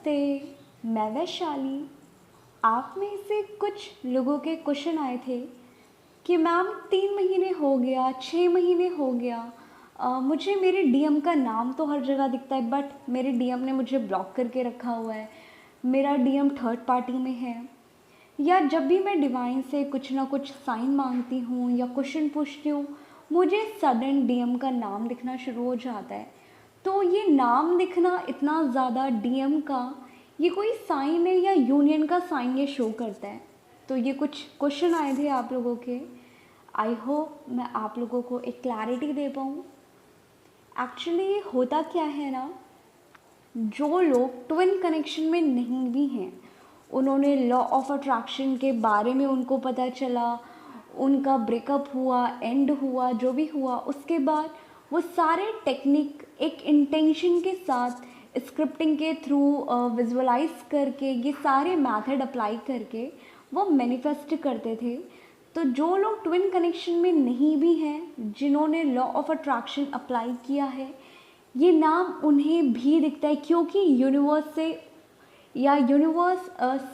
नमस्ते, मैं वैशाली। आप में से कुछ लोगों के क्वेश्चन आए थे कि मैम 3 महीने हो गया, 6 महीने हो गया, मुझे मेरे डीएम का नाम तो हर जगह दिखता है बट मेरे डीएम ने मुझे ब्लॉक करके रखा हुआ है, मेरा डीएम थर्ड पार्टी में है। या जब भी मैं डिवाइन से कुछ ना कुछ साइन मांगती हूँ या क्वेश्चन पूछती हूँ, मुझे सडन डीएम का नाम दिखना शुरू हो जाता है। तो ये नाम दिखना इतना ज़्यादा डीएम का, ये कोई साइन है या यूनियन का साइन ये शो करता है? तो ये कुछ क्वेश्चन आए थे आप लोगों के। आई होप मैं आप लोगों को एक क्लैरिटी दे पाऊँ। एक्चुअली होता क्या है ना, जो लोग ट्विन कनेक्शन में नहीं भी हैं, उन्होंने लॉ ऑफ अट्रैक्शन के बारे में उनको पता चला, उनका ब्रेकअप हुआ, एंड हुआ, जो भी हुआ, उसके बाद वो सारे टेक्निक एक इंटेंशन के साथ स्क्रिप्टिंग के थ्रू विजुअलाइज करके ये सारे मेथड अप्लाई करके वो मैनिफेस्ट करते थे। तो जो लोग ट्विन कनेक्शन में नहीं भी हैं, जिन्होंने लॉ ऑफ अट्रैक्शन अप्लाई किया है, ये नाम उन्हें भी दिखता है क्योंकि यूनिवर्स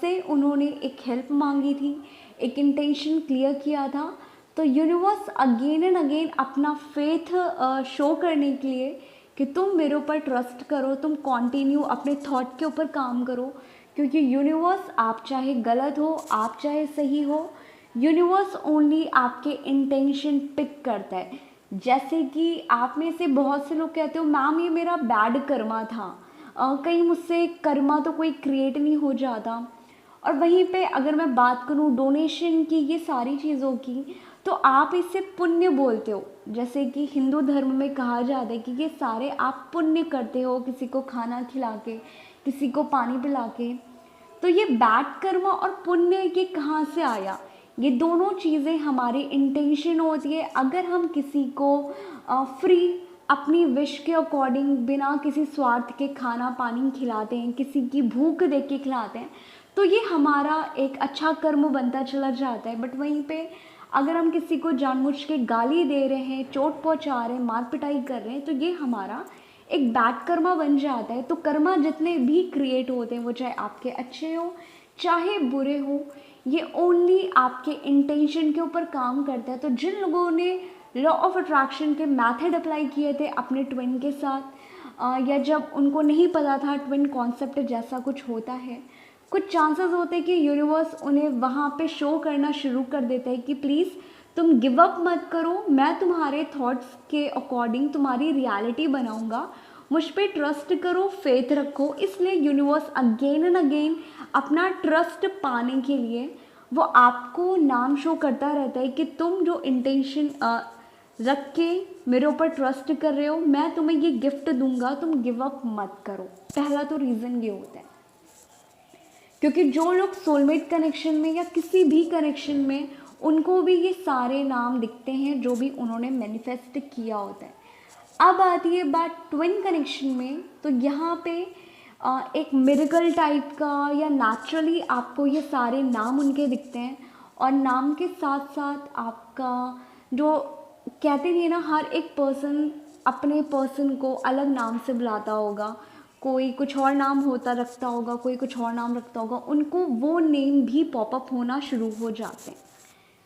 से उन्होंने एक हेल्प मांगी थी, एक इंटेंशन क्लियर किया था। तो यूनिवर्स अगेन एंड अगेन अपना फेथ शो करने के लिए कि तुम मेरे ऊपर ट्रस्ट करो, तुम कंटिन्यू अपने थॉट के ऊपर काम करो, क्योंकि यूनिवर्स आप चाहे गलत हो, आप चाहे सही हो, यूनिवर्स ओनली आपके इंटेंशन पिक करता है। जैसे कि आप में से बहुत से लोग कहते हो मैम ये मेरा बैड कर्मा था, कहीं मुझसे कर्मा तो कोई क्रिएट नहीं हो जाता। और वहीं पे अगर मैं बात करूँ डोनेशन की, ये सारी चीज़ों की, तो आप इसे पुण्य बोलते हो। जैसे कि हिंदू धर्म में कहा जाता है कि ये सारे आप पुण्य करते हो, किसी को खाना खिला के, किसी को पानी पिला के। तो ये बैड कर्मा और पुण्य ये कहाँ से आया? ये दोनों चीज़ें हमारी इंटेंशन होती है। अगर हम किसी को फ्री अपनी विश के अकॉर्डिंग बिना किसी स्वार्थ के खाना पानी खिलाते हैं, किसी की भूख देख के खिलाते हैं, तो ये हमारा एक अच्छा कर्म बनता चला जाता है। बट वहीं पे अगर हम किसी को जानबूझ के गाली दे रहे हैं, चोट पहुंचा रहे हैं, मार पिटाई कर रहे हैं, तो ये हमारा एक बैड कर्मा बन जाता है। तो कर्मा जितने भी क्रिएट होते हैं, वो चाहे आपके अच्छे हो चाहे बुरे हो, ये ओनली आपके इंटेंशन के ऊपर काम करता है। तो जिन लोगों ने लॉ ऑफ अट्रैक्शन के मेथड अप्लाई किए थे अपने ट्विन के साथ, या जब उनको नहीं पता था ट्विन कॉन्सेप्ट जैसा कुछ होता है, कुछ चांसेस होते हैं कि यूनिवर्स उन्हें वहाँ पे शो करना शुरू कर देता है कि प्लीज़ तुम गिव अप मत करो, मैं तुम्हारे थॉट्स के अकॉर्डिंग तुम्हारी रियलिटी बनाऊंगा, मुझ पे ट्रस्ट करो, फेथ रखो। इसलिए यूनिवर्स अगेन एंड अगेन अपना ट्रस्ट पाने के लिए वो आपको नाम शो करता रहता है कि तुम जो इंटेंशन रख के मेरे ऊपर ट्रस्ट कर रहे हो, मैं तुम्हें ये गिफ्ट दूंगा, तुम गिव अप मत करो। पहला तो रीज़न ये होता है, क्योंकि जो लोग सोलमेट कनेक्शन में या किसी भी कनेक्शन में, उनको भी ये सारे नाम दिखते हैं जो भी उन्होंने मैनिफेस्ट किया होता है। अब आती है बात ट्विन कनेक्शन में, तो यहाँ पे एक मिरेकल टाइप का या नेचुरली आपको ये सारे नाम उनके दिखते हैं। और नाम के साथ साथ आपका जो कहते नहीं ना, हर एक पर्सन अपने पर्सन को अलग नाम से बुलाता होगा, कोई कुछ और नाम होता रखता होगा, कोई कुछ और नाम रखता होगा, उनको वो नेम भी पॉपअप होना शुरू हो जाते हैं।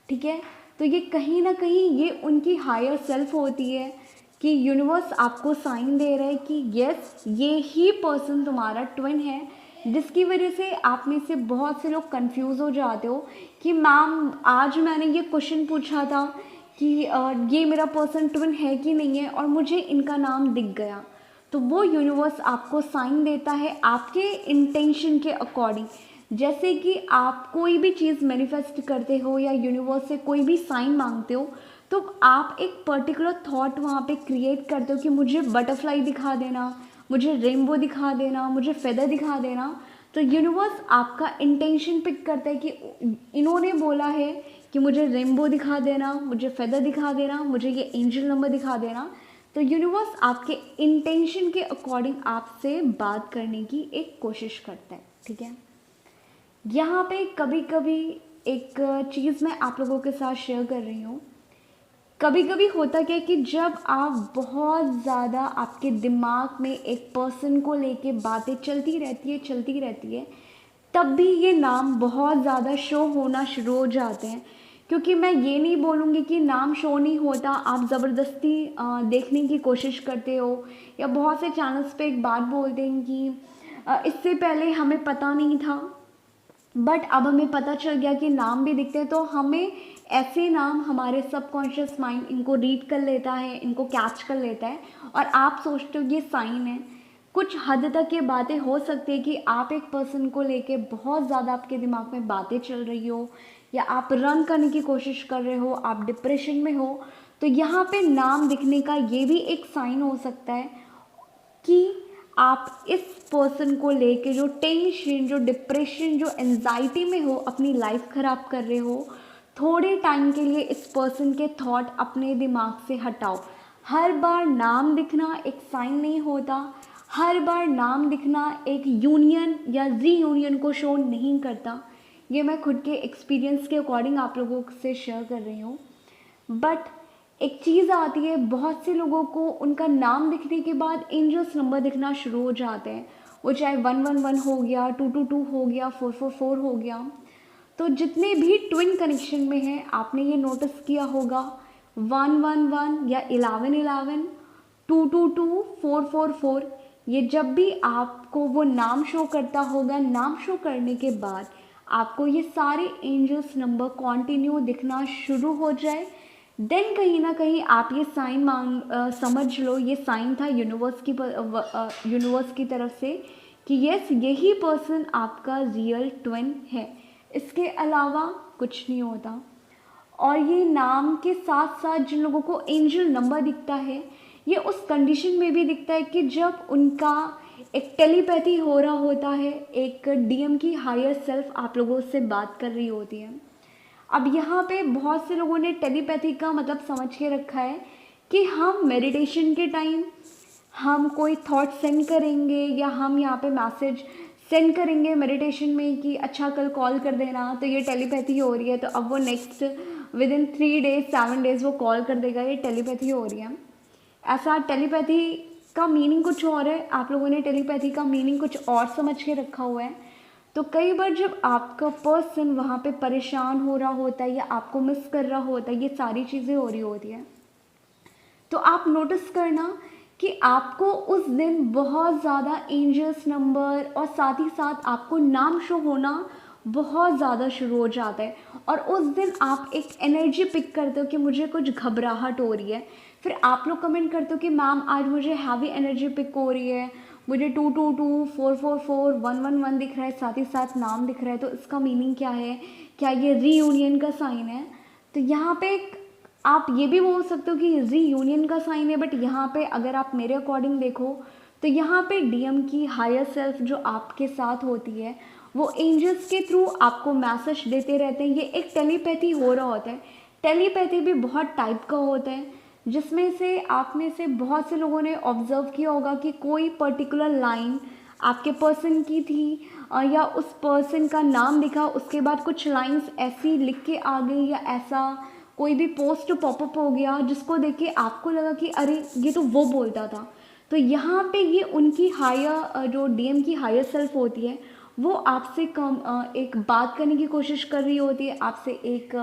ठीक है, तो ये कहीं ना कहीं ये उनकी हायर सेल्फ होती है कि यूनिवर्स आपको साइन दे रहा है कि यस ये ही पर्सन तुम्हारा ट्विन है। जिसकी वजह से आप में से बहुत से लोग कंफ्यूज हो जाते हो कि मैम आज मैंने ये क्वेश्चन पूछा था कि ये मेरा पर्सन ट्विन है कि नहीं है, और मुझे इनका नाम दिख गया। तो वो यूनिवर्स आपको साइन देता है आपके इंटेंशन के अकॉर्डिंग। जैसे कि आप कोई भी चीज़ मैनिफेस्ट करते हो या यूनिवर्स से कोई भी साइन मांगते हो, तो आप एक पर्टिकुलर थॉट वहाँ पे क्रिएट करते हो कि मुझे बटरफ्लाई दिखा देना, मुझे रेनबो दिखा देना, मुझे फेदर दिखा देना। तो यूनिवर्स आपका इंटेंशन पिक करता है कि इन्होंने बोला है कि मुझे रेनबो दिखा देना, मुझे फेदर दिखा देना, मुझे ये एंजल नंबर दिखा देना। तो यूनिवर्स आपके इंटेंशन के अकॉर्डिंग आपसे बात करने की एक कोशिश करता है। ठीक है, यहाँ पे कभी कभी एक चीज़ मैं आप लोगों के साथ शेयर कर रही हूँ। कभी कभी होता क्या है कि जब आप बहुत ज़्यादा आपके दिमाग में एक पर्सन को लेके बातें चलती रहती है, तब भी ये नाम बहुत ज़्यादा शो होना शुरू हो जाते हैं। क्योंकि मैं ये नहीं बोलूँगी कि नाम शो नहीं होता, आप ज़बरदस्ती देखने की कोशिश करते हो, या बहुत से चैनल्स पे एक बात बोलते हैं कि इससे पहले हमें पता नहीं था बट अब हमें पता चल गया कि नाम भी दिखते हैं। तो हमें ऐसे नाम, हमारे सबकॉन्शियस माइंड इनको रीड कर लेता है, इनको कैच कर लेता है, और आप सोचते हो ये साइन है। कुछ हद तक ये बातें हो सकती है कि आप एक पर्सन को लेके बहुत ज़्यादा आपके दिमाग में बातें चल रही हो, या आप रन करने की कोशिश कर रहे हो, आप डिप्रेशन में हो, तो यहाँ पे नाम दिखने का ये भी एक साइन हो सकता है कि आप इस पर्सन को लेके जो टेंशन, जो डिप्रेशन, जो एंजाइटी में हो, अपनी लाइफ ख़राब कर रहे हो, थोड़े टाइम के लिए इस पर्सन के थॉट अपने दिमाग से हटाओ। हर बार नाम दिखना एक साइन नहीं होता, हर बार नाम दिखना एक यूनियन या रीयूनियन को शो नहीं करता। ये मैं खुद के एक्सपीरियंस के अकॉर्डिंग आप लोगों से शेयर कर रही हूँ। बट एक चीज़ आती है, बहुत से लोगों को उनका नाम दिखने के बाद एंजल्स नंबर दिखना शुरू हो जाते हैं। वो चाहे 111 हो गया, 222 हो गया, 444 हो गया। तो जितने भी ट्विन कनेक्शन में हैं, आपने ये नोटिस किया होगा, 111 या 1111, 222, 444, ये जब भी आपको वो नाम शो करता होगा, नाम शो करने के बाद आपको ये सारे एंजल्स नंबर कॉन्टिन्यू दिखना शुरू हो जाए, देन कहीं ना कहीं आप ये साइन समझ लो, ये साइन था यूनिवर्स की तरफ से कि यस, यही पर्सन आपका रियल ट्विन है। इसके अलावा कुछ नहीं होता। और ये नाम के साथ साथ जिन लोगों को एंजल नंबर दिखता है, ये उस कंडीशन में भी दिखता है कि जब उनका एक टेलीपैथी हो रहा होता है, एक डीएम की हायर सेल्फ आप लोगों से बात कर रही होती है। अब यहाँ पे बहुत से लोगों ने टेलीपैथी का मतलब समझ के रखा है कि हम मेडिटेशन के टाइम हम कोई थॉट सेंड करेंगे, या हम यहाँ पे मैसेज सेंड करेंगे मेडिटेशन में कि अच्छा कल कॉल कर देना, तो ये टेलीपैथी हो रही है। तो अब वो next with in 3 days 7 days वो कॉल कर देगा, ये टेलीपैथी हो रही है। ऐसा टेलीपैथी का मीनिंग कुछ और है, आप लोगों ने टेलीपैथी का मीनिंग कुछ और समझ के रखा हुआ है। तो कई बार जब आपका पर्सन वहाँ पे परेशान हो रहा होता है, या आपको मिस कर रहा होता है, ये सारी चीज़ें हो रही होती हैं, तो आप नोटिस करना कि आपको उस दिन बहुत ज़्यादा एंजल्स नंबर और साथ ही साथ आपको नाम शो होना बहुत ज़्यादा शुरू हो जाता है। और उस दिन आप एक एनर्जी पिक करते हो कि मुझे कुछ घबराहट हो रही है। फिर आप लोग कमेंट करते हो कि मैम आज मुझे हैवी एनर्जी पिक हो रही है, मुझे 222, 444, 111 दिख रहा है, साथ ही साथ नाम दिख रहा है, तो इसका मीनिंग क्या है, क्या ये रीयूनियन का साइन है? तो यहाँ पे आप ये भी बोल सकते हो कि रीयूनियन का साइन है, बट यहाँ पे अगर आप मेरे अकॉर्डिंग देखो तो यहाँ पे डीएम की हायर सेल्फ जो आपके साथ होती है, वो एंजल्स के थ्रू आपको मैसेज देते रहते हैं। ये एक टेलीपैथी हो रहा होता है। टेलीपैथी भी बहुत टाइप का होता है, जिसमें से आप में से बहुत से लोगों ने ऑब्जर्व किया होगा कि कोई पर्टिकुलर लाइन आपके पर्सन की थी, या उस पर्सन का नाम दिखा, उसके बाद कुछ लाइंस ऐसी लिख के आ गई, या ऐसा कोई भी पोस्ट पॉपअप हो गया जिसको देख के आपको लगा कि अरे ये तो वो बोलता था। तो यहाँ पे ये उनकी हायर जो डीएम की हायर सेल्फ होती है, वो आपसे कम एक बात करने की कोशिश कर रही होती है, आपसे एक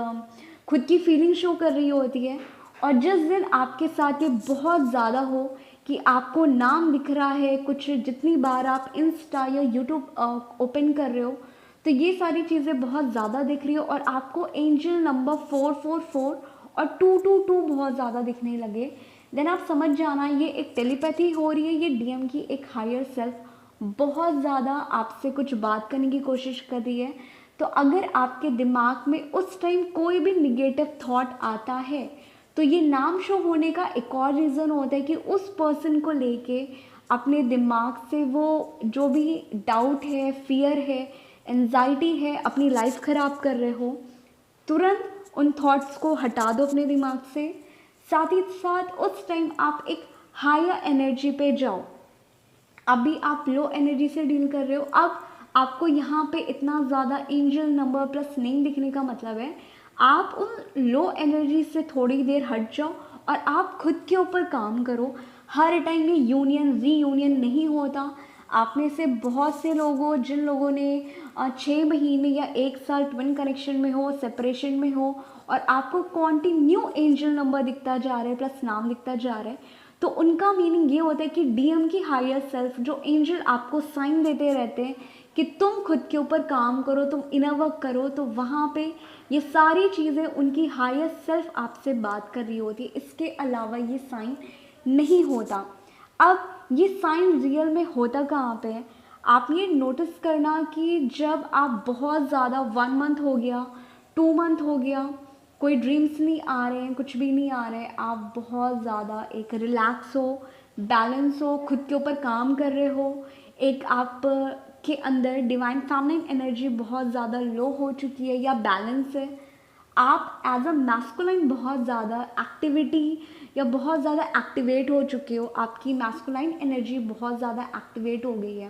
खुद की फीलिंग शो कर रही होती है। और जिस दिन आपके साथ ये बहुत ज़्यादा हो कि आपको नाम दिख रहा है, कुछ जितनी बार आप इंस्टा या यूट्यूब ओपन कर रहे हो, तो ये सारी चीज़ें बहुत ज़्यादा दिख रही हो, और आपको एंजल नंबर 444 और 222 बहुत ज़्यादा दिखने लगे, देन आप समझ जाना ये एक टेलीपैथी हो रही है। ये डीएम की एक हायर सेल्फ बहुत ज़्यादा आपसे कुछ बात करने की कोशिश कर रही है। तो अगर आपके दिमाग में उस टाइम कोई भी निगेटिव थॉट आता है, तो ये नाम शो होने का एक और रीज़न होता है कि उस पर्सन को लेके अपने दिमाग से वो जो भी डाउट है, फियर है, एंजाइटी है, अपनी लाइफ ख़राब कर रहे हो, तुरंत उन थॉट्स को हटा दो अपने दिमाग से। साथ ही साथ उस टाइम आप एक हायर एनर्जी पे जाओ। अभी आप लो एनर्जी से डील कर रहे हो, अब आपको यहाँ पे इतना ज़्यादा एंजल नंबर प्लस नेम दिखने का मतलब है आप उन लो एनर्जी से थोड़ी देर हट जाओ और आप खुद के ऊपर काम करो। हर टाइम ये यूनियन रीयूनियन नहीं होता। आप में से बहुत से लोगों जिन लोगों ने 6 महीने या 1 साल ट्विन कनेक्शन में हो, सेपरेशन में हो, और आपको कॉन्टिन्यू एंजल नंबर दिखता जा रहा है प्लस नाम दिखता जा रहा है, तो उनका मीनिंग ये होता है कि डीएम की हायर सेल्फ जो एंजल आपको साइन देते रहते हैं कि तुम खुद के ऊपर काम करो, तुम इनर वर्क करो, तो वहाँ पे ये सारी चीज़ें उनकी हायर सेल्फ आपसे बात कर रही होती है। इसके अलावा ये साइन नहीं होता। अब ये साइन रियल में होता कहाँ पे है? आप ये नोटिस करना कि जब आप बहुत ज़्यादा 1 मंथ हो गया, 2 मंथ हो गया, कोई ड्रीम्स नहीं आ रहे हैं, कुछ भी नहीं आ रहे हैं, आप बहुत ज़्यादा एक रिलैक्स हो, बैलेंस हो, खुद के ऊपर काम कर रहे हो, एक आप के अंदर डिवाइन फेमिनिन एनर्जी बहुत ज़्यादा लो हो चुकी है या बैलेंस है, आप एज अ मैस्कुलाइन बहुत ज़्यादा एक्टिविटी या बहुत ज़्यादा एक्टिवेट हो चुके हो, आपकी मैस्कुलाइन एनर्जी बहुत ज़्यादा एक्टिवेट हो गई है,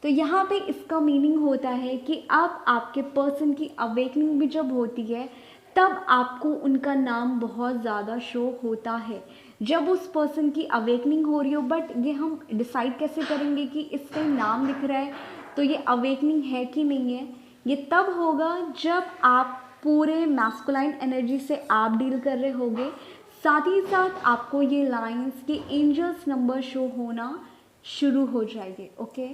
तो यहाँ पे इसका मीनिंग होता है कि अब आपके पर्सन की अवेकनिंग भी जब होती है तब आपको उनका नाम बहुत ज़्यादा शो होता है। जब उस पर्सन की अवेकनिंग हो रही हो, बट ये हम डिसाइड कैसे करेंगे कि इसका नाम दिख रहा है तो ये अवेकनिंग है कि नहीं है? ये तब होगा जब आप पूरे मैस्कुलाइन एनर्जी से आप डील कर रहे होगे, साथ ही साथ आपको ये लाइंस के एंजल्स नंबर शो होना शुरू हो जाएंगे। ओके,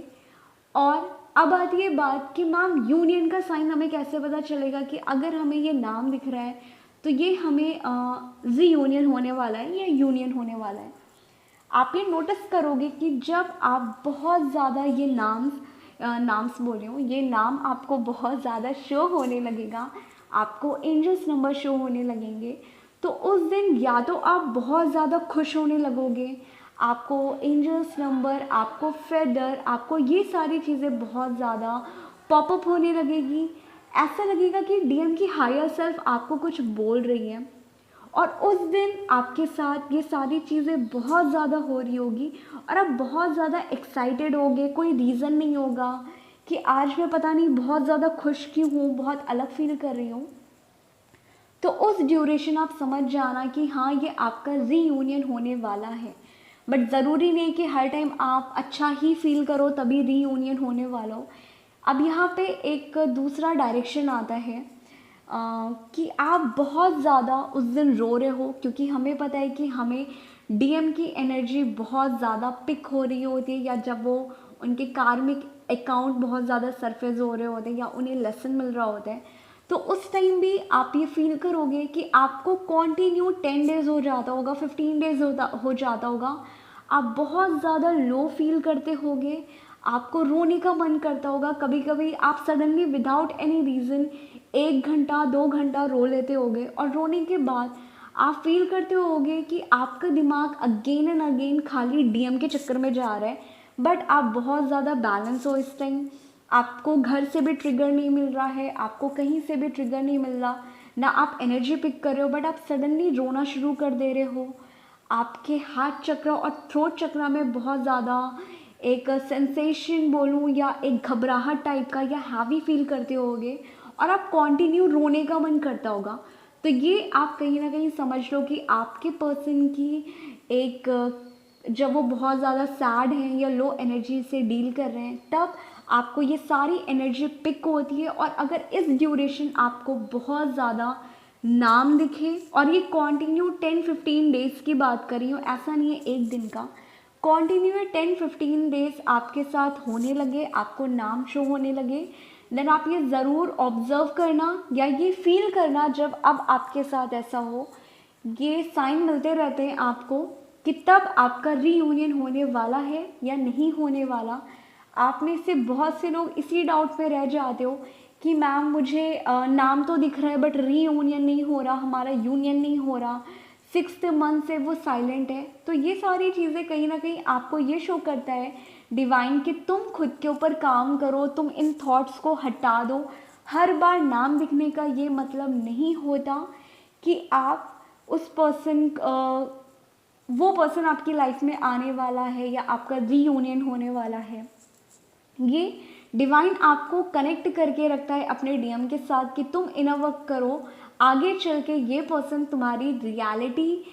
और अब आती है बात कि मैम यूनियन का साइन हमें कैसे पता चलेगा कि अगर हमें ये नाम दिख रहा है तो ये हमें रीयूनियन होने वाला है या यूनियन होने वाला है। आप ये नोटिस करोगे कि जब आप बहुत ज़्यादा ये नाम्स बोल रही हूँ, ये नाम आपको बहुत ज़्यादा शो होने लगेगा, आपको एंजल्स नंबर शो होने लगेंगे, तो उस दिन या तो आप बहुत ज़्यादा खुश होने लगोगे, आपको एंजल्स नंबर, आपको फेदर, आपको ये सारी चीज़ें बहुत ज़्यादा पॉपअप होने लगेगी। ऐसा लगेगा कि डीएम की हायर सेल्फ आपको कुछ बोल रही है, और उस दिन आपके साथ ये सारी चीज़ें बहुत ज़्यादा हो रही होगी और आप बहुत ज़्यादा एक्साइटेड होगे। कोई रीज़न नहीं होगा कि आज मैं पता नहीं बहुत ज़्यादा खुश क्यों हूँ, बहुत अलग फील कर रही हूँ। तो उस ड्यूरेशन आप समझ जाना कि हाँ, ये आपका रीयूनियन होने वाला है। बट ज़रूरी नहीं कि हर टाइम आप अच्छा ही फील करो तभी रीयूनियन होने वाला हो। अब यहाँ पे एक दूसरा डायरेक्शन आता है कि आप बहुत ज़्यादा उस दिन रो रहे हो, क्योंकि हमें पता है कि हमें डीएम की एनर्जी बहुत ज़्यादा पिक हो रही होती है, या जब वो उनके कार्मिक अकाउंट बहुत ज़्यादा सरफेस हो रहे होते हैं या उन्हें लेसन मिल रहा होता है, तो उस टाइम भी आप ये फील करोगे कि आपको कॉन्टिन्यू 10 डेज़ हो जाता होगा, 15 डेज़ हो जाता होगा, आप बहुत ज़्यादा लो फील करते होगे, आपको रोने का मन करता होगा। कभी कभी आप सडनली विदाउट एनी रीज़न 1 घंटा 2 घंटा रो लेते होगे, और रोने के बाद आप फील करते होगे कि आपका दिमाग अगेन एंड अगेन खाली डीएम के चक्कर में जा रहा है, बट आप बहुत ज़्यादा बैलेंस हो इस टाइम। आपको घर से भी ट्रिगर नहीं मिल रहा है, आपको कहीं से भी ट्रिगर नहीं मिल रहा, ना आप एनर्जी पिक कर रहे हो, बट आप सडनली रोना शुरू कर दे रहे हो। आपके हार्ट चक्र और थ्रोट चक्र में बहुत ज़्यादा एक सेंसेशन बोलूँ या एक घबराहट टाइप का या हैवी फील करते होगे, और आप कंटिन्यू रोने का मन करता होगा। तो ये आप कहीं ना कहीं समझ लो कि आपके पर्सन की एक जब वो बहुत ज़्यादा सैड हैं या लो एनर्जी से डील कर रहे हैं, तब आपको ये सारी एनर्जी पिक होती है। और अगर इस ड्यूरेशन आपको बहुत ज़्यादा नाम दिखे, और ये कॉन्टिन्यू 10-15 डेज़ की बात कर रही हूँ, ऐसा नहीं है एक दिन का, कॉन्टिन्यू 10-15 डेज़ आपके साथ होने लगे, आपको नाम शो होने लगे, देन आप ये ज़रूर ऑब्ज़र्व करना या ये फील करना जब अब आपके साथ ऐसा हो, ये साइन मिलते रहते हैं आपको कि तब आपका रीयूनियन होने वाला है या नहीं होने वाला। आप में से बहुत से लोग इसी डाउट में रह जाते हो कि मैम मुझे नाम तो दिख रहा है बट रीयूनियन नहीं हो रहा, हमारा यूनियन नहीं हो रहा, 6th मंथ से वो साइलेंट है। तो ये सारी चीज़ें कहीं ना कहीं आपको ये शो करता है डिवाइन कि तुम खुद के ऊपर काम करो, तुम इन थॉट्स को हटा दो। हर बार नाम दिखने का ये मतलब नहीं होता कि आप उस पर्सन वो पर्सन आपकी लाइफ में आने वाला है या आपका रीयूनियन होने वाला है। ये डिवाइन आपको कनेक्ट करके रखता है अपने डीएम के साथ कि तुम इनर वर्क करो, आगे चल के ये पर्सन तुम्हारी रियलिटी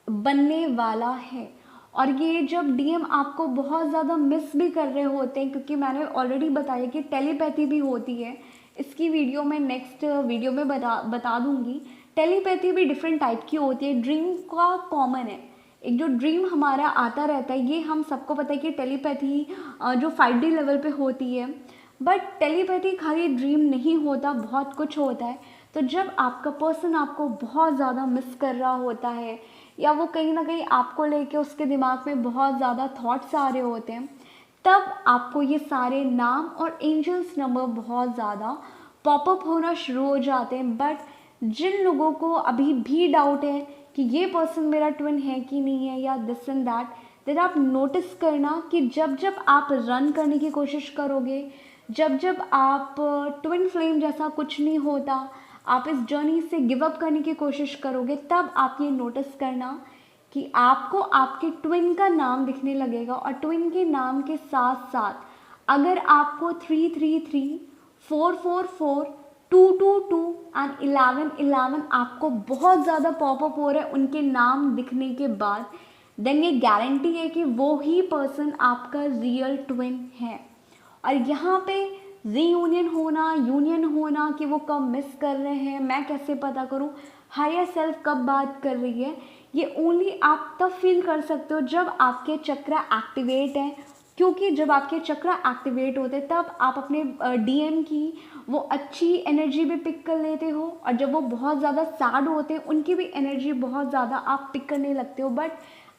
बनने वाला है। और ये जब डीएम आपको बहुत ज़्यादा मिस भी कर रहे होते हैं, क्योंकि मैंने ऑलरेडी बताया कि टेलीपैथी भी होती है, इसकी वीडियो मैं नेक्स्ट वीडियो में बता दूंगी। टेलीपैथी भी डिफरेंट टाइप की होती है, ड्रीम का कॉमन है। एक जो ड्रीम हमारा आता रहता है, ये हम सबको पता है कि टेलीपैथी जो 5D लेवल पे होती है, बट टेलीपैथी खाली ड्रीम नहीं होता, बहुत कुछ होता है। तो जब आपका पर्सन आपको बहुत ज़्यादा मिस कर रहा होता है, या वो कहीं ना कहीं आपको लेके उसके दिमाग में बहुत ज़्यादा थॉट्स आ रहे होते हैं, तब आपको ये सारे नाम और एंजल्स नंबर बहुत ज़्यादा पॉपअप होना शुरू हो जाते हैं। बट जिन लोगों को अभी भी डाउट है कि ये पर्सन मेरा ट्विन है कि नहीं है, या दिस एंड दैट, देन आप नोटिस करना कि जब जब आप रन करने की कोशिश करोगे, जब जब आप ट्विन फ्लेम जैसा कुछ नहीं होता, आप इस जर्नी से गिव अप करने की कोशिश करोगे, तब आप ये नोटिस करना कि आपको आपके ट्विन का नाम दिखने लगेगा। और ट्विन के नाम के साथ साथ अगर आपको 333, 444, 222 एंड 1111 आपको बहुत ज़्यादा पॉपअप हो रहा है उनके नाम दिखने के बाद, देन ये गारंटी है कि वो ही पर्सन आपका रियल ट्विन है। और यहाँ पे रीयूनियन होना, यूनियन होना कि वो कब मिस कर रहे हैं, मैं कैसे पता करूँ, हायर सेल्फ कब बात कर रही है, ये ओनली आप तब फील कर सकते हो जब आपके चक्रा एक्टिवेट हैं। क्योंकि जब आपके चक्रा एक्टिवेट होते हैं तब आप अपने डीएम की वो अच्छी एनर्जी भी पिक कर लेते हो, और जब वो बहुत ज़्यादा सैड होते हैं उनकी भी एनर्जी बहुत ज़्यादा आप पिक करने लगते हो। बट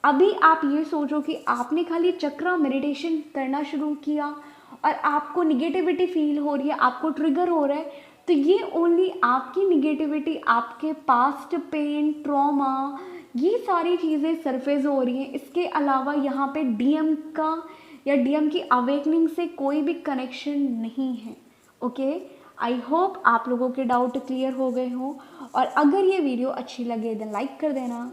अभी आप ये सोचो कि आपने खाली चक्रा मेडिटेशन करना शुरू किया और आपको निगेटिविटी फील हो रही है, आपको ट्रिगर हो रहा है, तो ये ओनली आपकी निगेटिविटी, आपके पास्ट पेन, ट्रॉमा, ये सारी चीज़ें सरफेस हो रही हैं। इसके अलावा यहाँ पे डीएम का या डीएम की अवेकनिंग से कोई भी कनेक्शन नहीं है। ओके, आई होप आप लोगों के डाउट क्लियर हो गए हों, और अगर ये वीडियो अच्छी लगे तो लाइक कर देना।